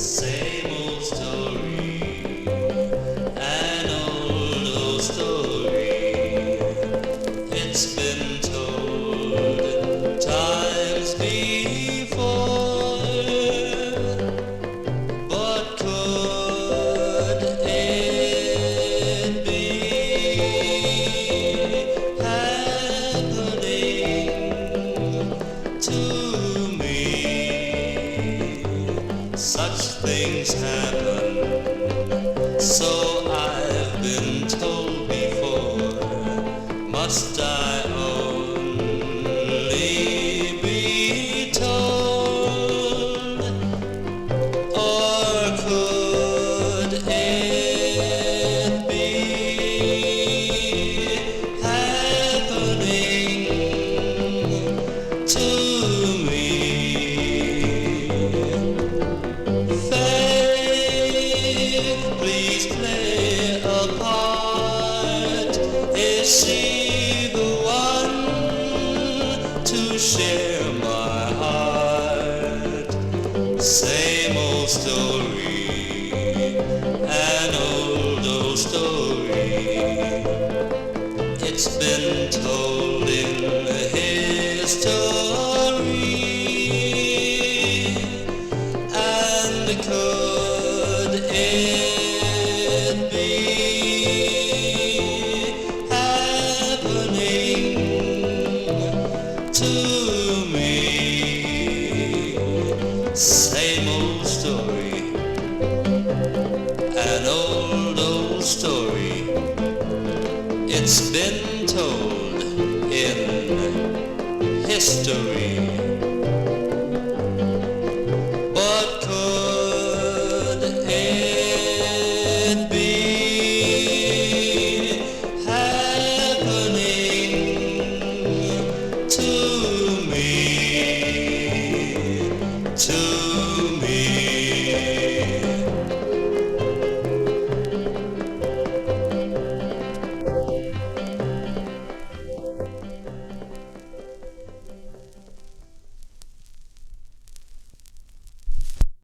Same old story, an old story. It's been told times before, but could it be happening to me? Such things happen, so I've been told before. Must I only be told, or could it be happening to me? Please play a part. Is she the one to share my heart? Same old story, an old story. It's been told in history, and could it be happening to me? Same old story, an old story. It's been told in history.